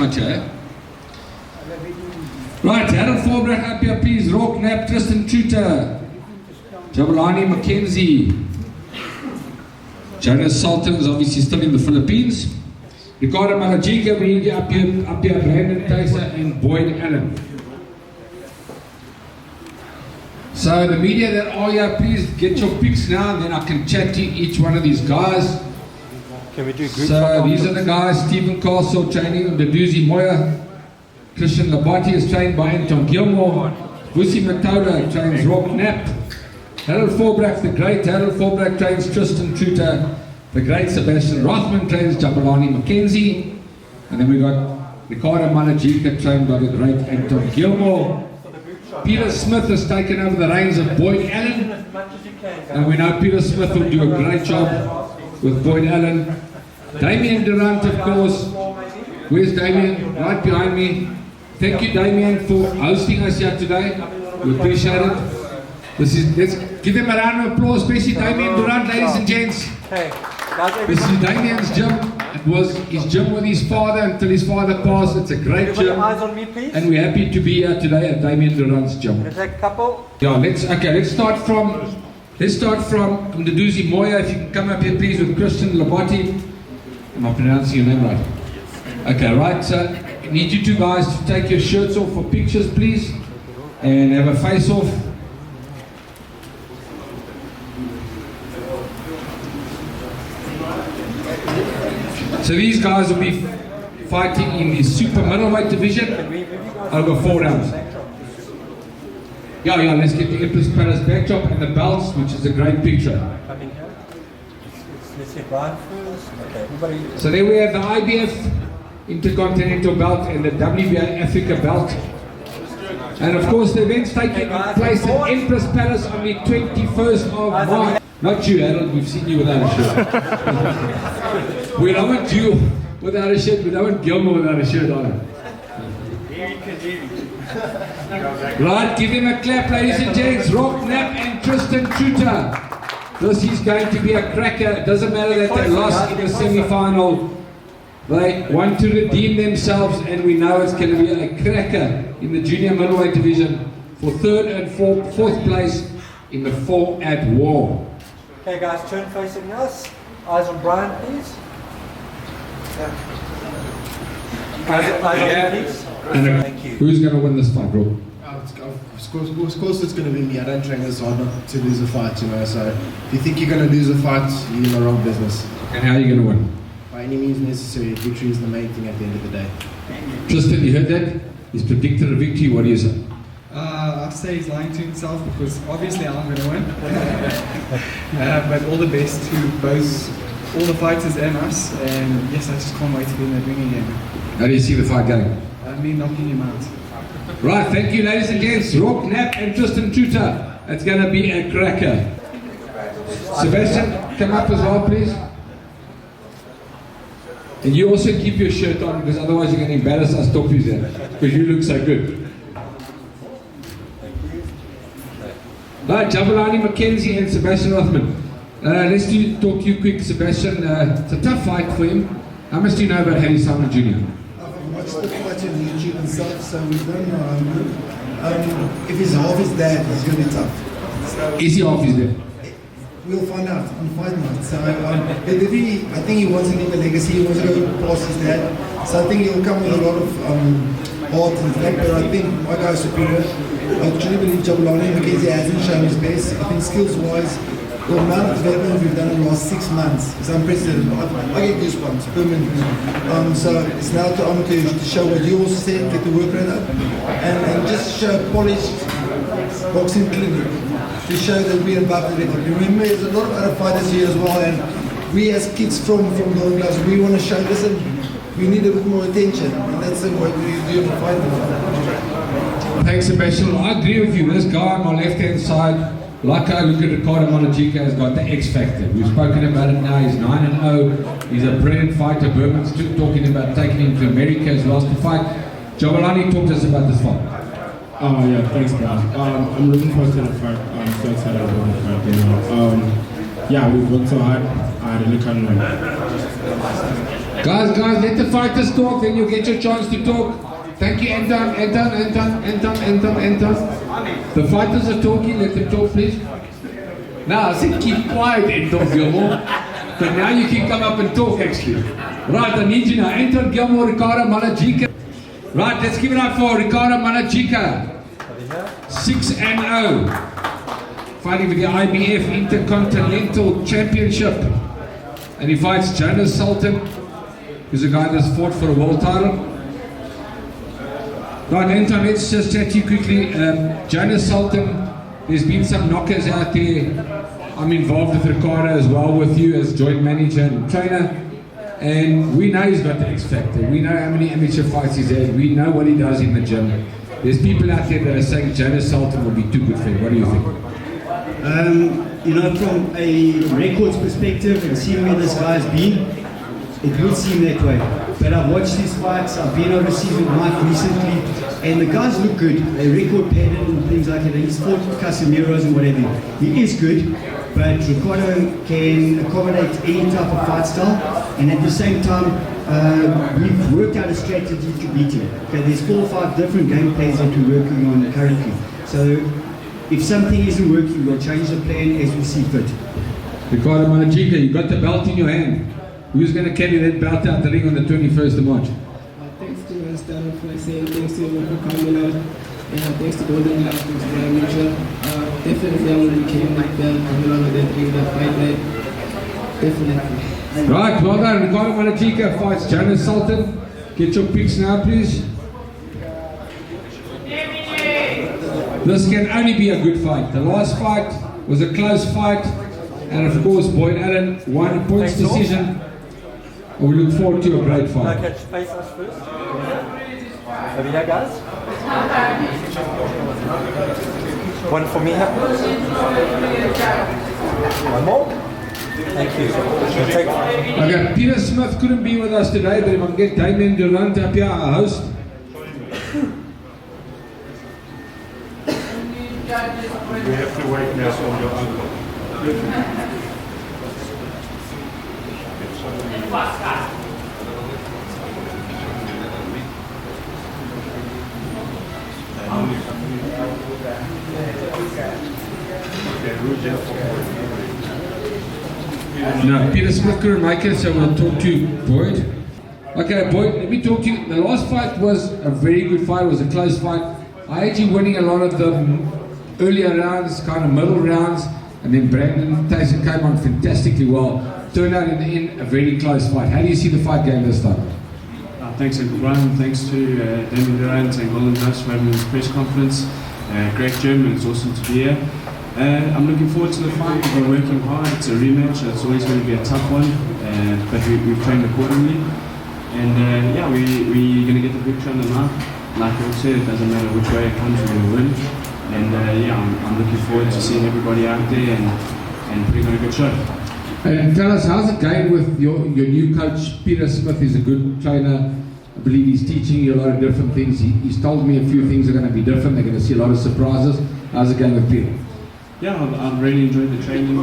not here. Right, Harold Forbrecht up here, please. Roarke Knapp, Tristan Truter, Jabulani Makhense, Jonas Sultan is obviously still in the Philippines. Ricardo Malajika, we need you up here, Brandon Thysse and Boyd Allen. So the media that are here, please get your pics now, and then I can chat to each one of these guys. Can we do group? So these are the guys: Stephen Castle training under Duzi Moya. Christian Labati is trained by Anton Gilmore. Vusi Matoda trains Roarke Knapp. Harold Forbrecht, the great Harold Forbrecht trains Tristan Truter. The great Sebastian Rothman trains Jabulani Makhense. And then we got Ricardo Malajika trained by the great Anton Gilmore. Peter Smith has taken over the reins of Boyd Allen. And we know Peter Smith will do a great job with Boyd Allen. Damien Durant, of course. Where's Damien? Right behind me. Thank you, Damien, for hosting us here today. We appreciate it. Let's give him a round of applause, especially Damien Durant, ladies and gents. This is Damien's gym. It was his gym with his father until his father passed. It's a great gym. Eyes on me, please. And we're happy to be here today at Damien Durant's gym. Can I take a couple? Yeah, let's start from Nduduzi Moya. If you can come up here, please, with Christian Labati. Am I pronouncing your name right? Okay, right. So I need you two guys to take your shirts off for pictures, please, and have a face-off. So these guys will be fighting in the super middleweight division over 4 rounds. Yeah, let's get the Empress Palace backdrop and the belts, which is a great picture. So there we have the IBF Intercontinental belt and the WBA Africa belt. And of course the event's taking place at Empress Palace on the 21st of March. Not you, Harold, we've seen you without a shirt. We don't want you without a shirt, we don't want Gilmore without a shirt on it. Right, give him a clap, ladies and gents. Roarke Knapp and Tristan Truter. This is going to be a cracker. It doesn't matter that they lost in the semi-final. They want to redeem themselves, and we know it's going to be a cracker in the junior middleweight division for 3rd and 4th place in the 4 at war. Okay guys, turn facing us. Eyes on Brian, please. Eyes on me, please. Thank you. Who's going to win this fight, bro? Of course it's going to be me. I don't train this hard not to lose a fight, you know. So if you think you're going to lose a fight, you're in the wrong business. And how are you going to win? By any means necessary. Victory is the main thing at the end of the day. Tristan, you heard that? He's predicted a victory. What do you say? I'd say he's lying to himself because obviously I'm going to win. But all the best to both, all the fighters and us. And yes, I just can't wait to be in that ring again. How do you see the fight going? Me knocking him out. Right, thank you, ladies and gents. Roarke Knapp and Tristan Truter. It's going to be a cracker. Sebastian, come up as well, please. And you also keep your shirt on, because otherwise you're going to embarrass us toppies there, because you look so good. Right, Jabulani Makhense and Sebastian Rothman. Let's talk to you quick, Sebastian. It's a tough fight for him. How much do you know about Harry Simon Jr.? I've watched the fight on YouTube and stuff, so we don't know. If he's half his dad, it's going to be tough. Is he half his dad? We'll find out on fight night. So I think he wants to leave a legacy. He wants to go past his dad. So I think he'll come with a lot of heart and flair. But I think my guy's superior. I truly believe Jabulani Makhense hasn't shown his best. I think skills-wise, the amount of development we've done in the last 6 months is unprecedented. I get goosebumps permanently. So it's now to honor to show what you also said, get the work rate up, and just show polished boxing clinic to show that we're above the record. Remember, there's a lot of other fighters here as well, and we as kids from Golden Gloves, we want to show this, and we need a bit more attention, and that's what we do in the fight. Thanks, Sebastian. I agree with you. This guy on my left-hand side, like I look at Ricardo Malajika, has got the X factor. We've spoken about it now. He's 9-0. He's a brilliant fighter. Berman's talking about taking him to America as well to fight. Jabulani, talk to us about this fight. Oh yeah, thanks guys. I'm looking forward to the fight. I'm so excited about the fight. You know, yeah, we've worked so hard. I really can't win. Guys, let the fighters talk, then you get your chance to talk. Thank you, Anton. The fighters are talking, let them talk, please. Now, I said keep quiet, Anton Gilmore. But now you can come up and talk, actually. Right, I need you now. Anton Gilmore, Ricardo Malajika. Right, let's give it up for Ricardo Malajika. 6-0. Fighting for the IBF Intercontinental Championship. And he fights Jonas Sultan, who's a guy that's fought for a world title. Right, Anton, let's just chat to you quickly. Jonas Sultan, there's been some knockers out there. I'm involved with Ricardo as well with you as joint manager and trainer. And we know he's got the X factor. We know how many amateur fights he's had. We know what he does in the gym. There's people out there that are saying Jonas Sultan will be too good for him. What do you think? You know, from a records perspective and seeing where this guy's been, it would seem that way. But I've watched his fights, I've been overseas with Mike recently, and the guys look good. They record padded and things like that. He's fought Casemiro's and whatever. He is good, but Ricardo can accommodate any type of fight style, and at the same time, we've worked out a strategy to beat him. Okay, there's 4 or 5 different game plans that we're working on currently. So if something isn't working, we'll change the plan as we see fit. Ricardo Malajika, you got the belt in your hand. Who's going to carry that belt out the ring on the 21st of March? Thanks to start off by saying thanks to everyone for coming out. Thanks to Golden Glass, thanks to the manager. Definitely I'm going to be carrying that belt, coming out of that ring, that fight night. Definitely. Right, well done. Ricardo Malajika fights Jonas Sultan. Get your picks now, please. This can only be a good fight. The last fight was a close fight. And of course, Boyd Allen won points decision. We look forward to a great Can I fight. catch face us first? Over here, guys. One for me, one more. Thank you. Take Okay, Peter Smith couldn't be with us today, but if I can get Damien Durant up here, our host. We have to wait now for your uncle. No, Peter Smith couldn't make it, so we'll talk to Boyd. Okay, Boyd, let me talk to you. The last fight was a very good fight. It was a close fight. I had you winning a lot of the earlier rounds, kind of middle rounds, and then Brandon Thysse came on fantastically well. Turned out in the end a very close fight. How do you see the fight going this time? Thanks, Uncle Brian. Thanks to Damien Durant and Golden Glass for having this press conference. Great gym, and it's awesome to be here. I'm looking forward to the fight. We've been working hard. It's a rematch. So it's always going to be a tough one, but we've trained accordingly. And yeah, we're going to get the victory on the night. Like I said, it doesn't matter which way it comes, we're going to win. And yeah, I'm looking forward to seeing everybody out there and putting on a good show. And tell us, how's it going with your new coach? Peter Smith is a good trainer. I believe he's teaching you a lot of different things. He's told me a few things are going to be different. They're going to see a lot of surprises. How's it going with Peter? Yeah, I've really enjoyed the training.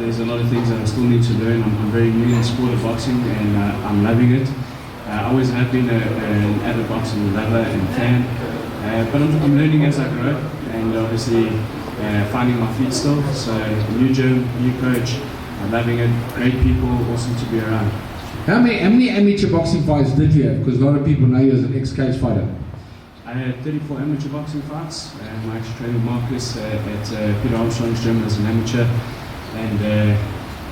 There's a lot of things that I still need to learn. I'm very new in the sport of boxing, and I'm loving it. I always have been an avid boxing lover and fan, but I'm learning as I grow, and obviously finding my feet still. So new gym, new coach, I'm loving it. Great people, awesome to be around. How many amateur boxing fights did you have? Because a lot of people know you as an ex-cage fighter. I had 34 amateur boxing fights. I actually trained with Marcus at Peter Armstrong's gym as an amateur, and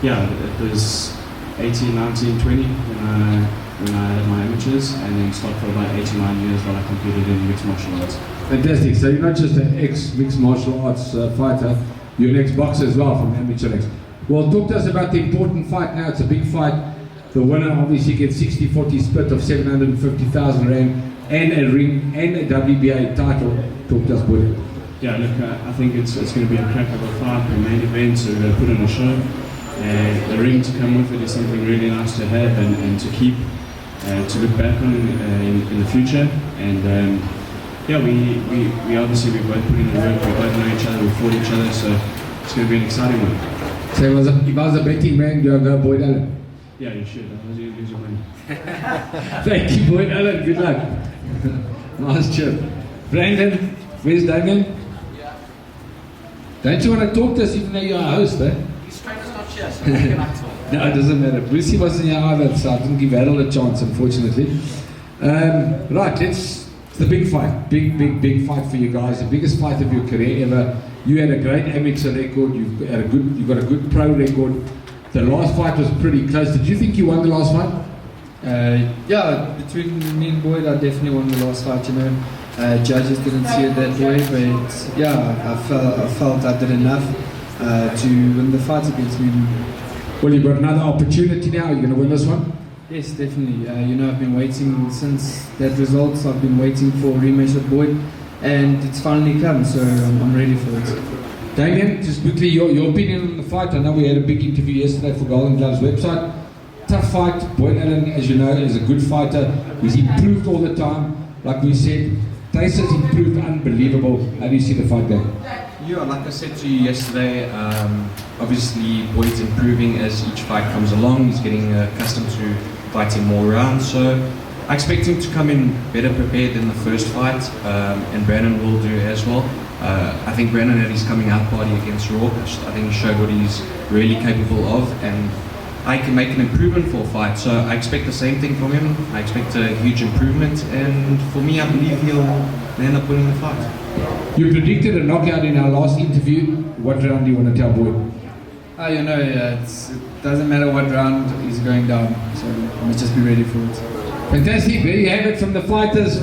yeah, it was 18, 19, 20 when I had my amateurs, and then stopped for about 8 to 9 years while I competed in mixed martial arts. Fantastic. So you're not just an ex-mixed martial arts fighter, you're an ex-boxer as well from amateur X. Well, talk to us about the important fight now. It's a big fight. The winner obviously gets 60-40 split of 750,000 Rand and a ring and a WBA title. Talk to us, boy. Yeah, look, I think it's going to be a crack of a fight, a main event, so we're going to put on a show. The ring to come with it is something really nice to have and to keep, to look back on in the future. And yeah, we obviously we've both put in the work, we both know each other, we fought each other, so it's going to be an exciting one. So if I was a betting man, do I go Boyd Allen? Yeah, you should. Otherwise you lose your money. Thank you, Boyd Allen. Good luck. Nice chip. Brandon, where's Damien? Don't you want to talk to us even though you're our host, eh? His trainer's not here, so he cannot talk. No, it doesn't matter. Brucey wasn't here either, so I didn't give Harold a chance, unfortunately. Right, it's the big fight. Big fight for you guys. The biggest fight of your career ever. You had a great amateur record. You've got a good pro record. The last fight was pretty close. Did you think you won the last fight? Yeah, between me and Boyd, I definitely won the last fight, you know. Judges didn't see it that way, but yeah, I felt I did enough to win the fight against me. Well, you've got another opportunity now. You're going to win this one? Yes, definitely. You know, I've been waiting since that result. So I've been waiting for a rematch with Boyd, and it's finally come, so I'm ready for it. Damien, just quickly, your opinion on the fight. I know we had a big interview yesterday for Golden Gloves website. Tough fight. Boyd Allen, as you know, is a good fighter. He's improved all the time. Like we said, Thysse has improved unbelievable. How do you see the fight there? Yeah, like I said to you yesterday, obviously Boyd's improving as each fight comes along. He's getting accustomed to fighting more rounds, so I expect him to come in better prepared than the first fight, and Brandon will do as well. I think Brandon had his coming out party against Roarke. I think he showed what he's really capable of, and I can make an improvement for a fight, so I expect the same thing from him. I expect a huge improvement, and for me, I believe he'll end up winning the fight. You predicted a knockout in our last interview. What round do you want to tell Boyd? You know, it doesn't matter what round he's going down, so let's just be ready for it. Fantastic. There you have it from the fighters.